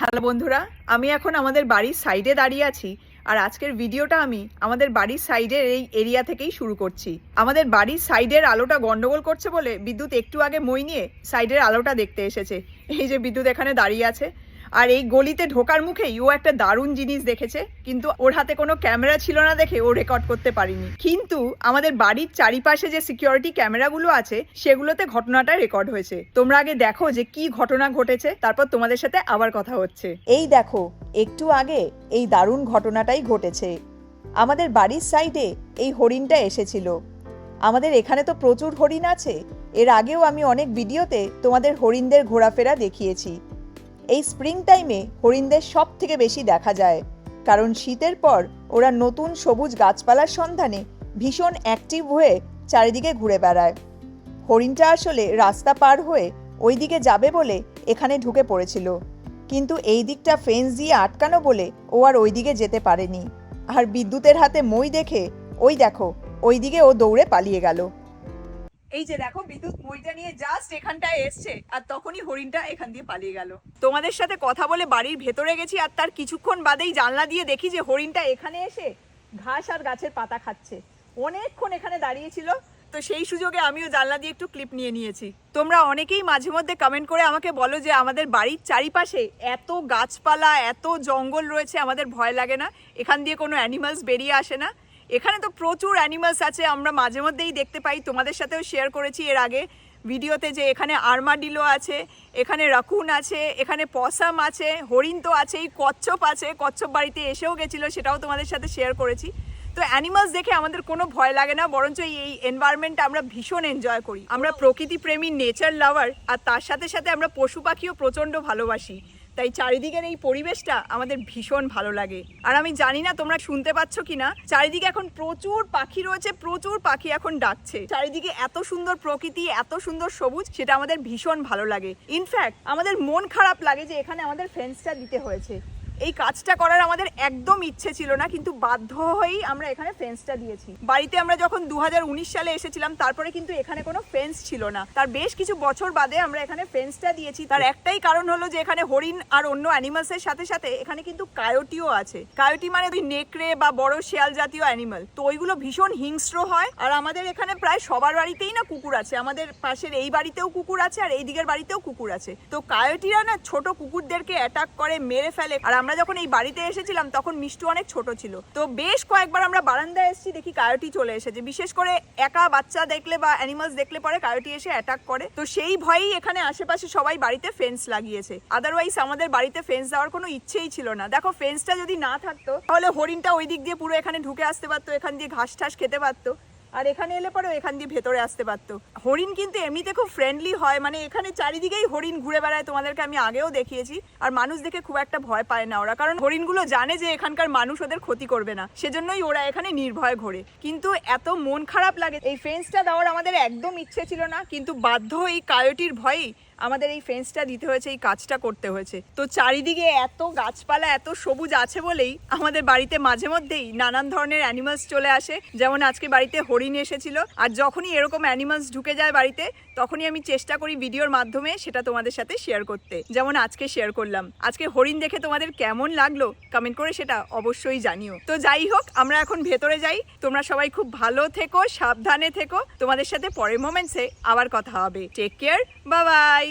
Hello বন্ধুরা, আমি এখন আমাদের বাড়ির সাইডে দাঁড়িয়ে আছি। আর আজকের ভিডিওটা আমি আমাদের বাড়ির সাইডের এই এরিয়া থেকেই শুরু করছি। আমাদের বাড়ির সাইডের আলোটা গন্ডগোল করছে বলে বিদ্যুৎ একটু আগে মই নিয়ে সাইডের আলোটা দেখতে এসেছে। এই যে বিদ্যুৎ এখানে দাঁড়িয়ে আছে, আর এই গলিতে ঢোকার মুখেই ও একটা দারুণ জিনিস দেখেছে, কিন্তু ওর হাতে কোনো ক্যামেরা ছিল না দেখে ও রেকর্ড করতে পারিনি। কিন্তু আমাদের বাড়ির চারিপাশে যে সিকিউরিটি ক্যামেরাগুলো আছে সেগুলোতে ঘটনাটা রেকর্ড হয়েছে। তোমরা আগে দেখো যে কি ঘটনা ঘটেছে, তারপর তোমাদের সাথে আবার কথা হচ্ছে। এই দেখো, একটু আগে এই দারুণ ঘটনাটাই ঘটেছে। আমাদের বাড়ির সাইডে এই হরিণটা এসেছিল। আমাদের এখানে তো প্রচুর হরিণ আছে, এর আগেও আমি অনেক ভিডিওতে তোমাদের হরিণদের ঘোরাফেরা দেখিয়েছি। এই স্প্রিং টাইমে হরিণদের সব থেকে বেশি দেখা যায়, কারণ শীতের পর ওরা নতুন সবুজ গাছপালার সন্ধানে ভীষণ অ্যাক্টিভ হয়ে চারিদিকে ঘুরে বেড়ায়। হরিণটা আসলে রাস্তা পার হয়ে ওই দিকে যাবে বলে এখানে ঢুকে পড়েছিল, কিন্তু এই দিকটা ফেন্স দিয়ে আটকানো বলে ও আর ওই দিকে যেতে পারেনি। আর বিদ্যুতের হাতে মই দেখে ওই দেখো, ওই দিকে ও দৌড়ে পালিয়ে গেল। এই যে দেখো, বিদ্যুৎ মইটা নিয়ে জাস্ট এখানটায় এসছে, আর তখনই হরিণটা এখান দিয়ে পালিয়ে গেল। তোমাদের সাথে কথা বলে বাড়ির ভেতরে গেছি, আর তার কিছুক্ষণ বাদেই জানলা দিয়ে দেখি যে হরিণটা এখানে এসে ঘাস আর গাছের পাতা খাচ্ছে। অনেকক্ষণ এখানে দাঁড়িয়েছিল, তো সেই সুযোগে আমিও জানলা দিয়ে একটু ক্লিপ নিয়ে নিয়েছি। তোমরা অনেকেই মাঝে মধ্যে কমেন্ট করে আমাকে বলো যে আমাদের বাড়ির চারিপাশে এত গাছপালা, এত জঙ্গল রয়েছে, আমাদের ভয় লাগে না? এখান দিয়ে কোনো অ্যানিমালস বেরিয়ে আসে না? এখানে তো প্রচুর অ্যানিমালস আছে, আমরা মাঝে মধ্যেই দেখতে পাই। তোমাদের সাথেও শেয়ার করেছি এর আগে ভিডিওতে যে এখানে আর্মাডিলো আছে, এখানে রাকুন আছে, এখানে পসাম আছে, হরিণ তো আছেই, কচ্ছপ আছে। কচ্ছপ বাড়িতে এসেও গেছিলো, সেটাও তোমাদের সাথে শেয়ার করেছি। তো অ্যানিমালস দেখে আমাদের কোনো ভয় লাগে না, বরঞ্চ এই এনভায়রনমেন্টটা আমরা ভীষণ এনজয় করি। আমরা প্রকৃতি প্রেমী, নেচার লাভার, আর তার সাথে সাথে আমরা পশু পাখিও প্রচণ্ড ভালোবাসি। তাই চারিদিকের এই পরিবেশটা আমাদের ভীষণ ভালো লাগে। আর আমি জানি না তোমরা শুনতে পাচ্ছ কিনা, চারিদিকে এখন প্রচুর পাখি রয়েছে, প্রচুর পাখি এখন ডাকছে। চারিদিকে এত সুন্দর প্রকৃতি, এত সুন্দর সবুজ, সেটা আমাদের ভীষণ ভালো লাগে। ইনফ্যাক্ট আমাদের মন খারাপ লাগে যে এখানে আমাদের ফেন্সটা দিতে হয়েছে। এই কাজটা করার আমাদের একদম ইচ্ছে ছিল না, কিন্তু বাধ্য হয়েই আমরা এখানে ফেন্সটা দিয়েছি। বাড়িতে আমরা যখন 2019 সালে এসেছিলাম, তারপরে কিন্তু এখানে কোনো ফেন্স ছিল না। তার বেশ কিছু বছর বাদে আমরা এখানে ফেন্সটা দিয়েছি। তার একটাই কারণ হলো যে এখানে হরিণ আর অন্য অ্যানিমালসের সাথে সাথে এখানে কিন্তু কায়োটিও আছে। কায়োটি মানে ওই নেকড়ে বা বড় শেয়াল জাতীয় অ্যানিমাল, তো ওইগুলো ভীষণ হিংস্র হয়। আর আমাদের এখানে প্রায় সবার বাড়িতেই না কুকুর আছে। আমাদের পাশের এই বাড়িতেও কুকুর আছে, আর এই দিকের বাড়িতেও কুকুর আছে। তো কায়োটিরা না ছোট কুকুরদেরকে অ্যাটাক করে, মেরে ফেলে। আর আমরা যখন এই বাড়িতে এসেছিলাম তখন মিষ্টু অনেক ছোট ছিল, তো বেশ কয়েকবার আমরা বারান্দায় এসেছি, দেখি কায়োটি চলে এসেছে। বিশেষ করে একা বাচ্চা দেখলে বা অ্যানিমালস দেখলে পরে কায়োটি এসে অ্যাটাক করে। তো সেই ভয়েই এখানে আশেপাশে সবাই বাড়িতে ফেন্স লাগিয়েছে। আদারওয়াইজ আমাদের বাড়িতে ফেন্স দেওয়ার কোনো ইচ্ছেই ছিল না। দেখো, ফেন্সটা যদি না থাকতো তাহলে হরিণটা ওই দিক দিয়ে পুরো এখানে ঢুকে আসতে পারতো, এখান দিয়ে ঘাস ঠাস খেতে পারতো, আর এখানে এলে পরেও এখান দিয়ে ভেতরে আসতে পারতো। হরিণ কিন্তু এমনিতে খুব ফ্রেন্ডলি হয়, মানে এখানে চারিদিকেই হরিণ ঘুরে বেড়ায়, তোমাদেরকে আমি আগেও দেখিয়েছি। আর মানুষ দেখে খুব একটা ভয় পায় না ওরা, কারণ হরিণগুলো জানে যে এখানকার মানুষ ওদের ক্ষতি করবে না, সেজন্যই ওরা এখানে নির্ভয়ে ঘোরে। কিন্তু এত মন খারাপ লাগে, এই ফেন্সটা দেওয়ার আমাদের একদম ইচ্ছে ছিল না, কিন্তু বাধ্য এই কায়োটির ভয়েই আমাদের এই ফেন্সটা দিতে হয়েছে, এই কাজটা করতে হয়েছে। তো চারিদিকে এত গাছপালা, এত সবুজ আছে বলেই আমাদের বাড়িতে মাঝে মধ্যেই নানান ধরনের অ্যানিমালস চলে আসে। যেমন আজকে বাড়িতে হরিণ এসেছিল, আর যখনই এরকম অ্যানিমালস ঢুকে যায় বাড়িতে, তখনই আমি চেষ্টা করি ভিডিওর মাধ্যমে সেটা তোমাদের সাথে শেয়ার করতে, যেমন আজকে শেয়ার করলাম। আজকে হরিণ দেখে তোমাদের কেমন লাগলো কমেন্ট করে সেটা অবশ্যই জানিও। তো যাই হোক, আমরা এখন ভেতরে যাই। তোমরা সবাই খুব ভালো থেকো, সাবধানে থেকো। তোমাদের সাথে পরের মোমেন্টসে আবার কথা হবে। Take care, bye by.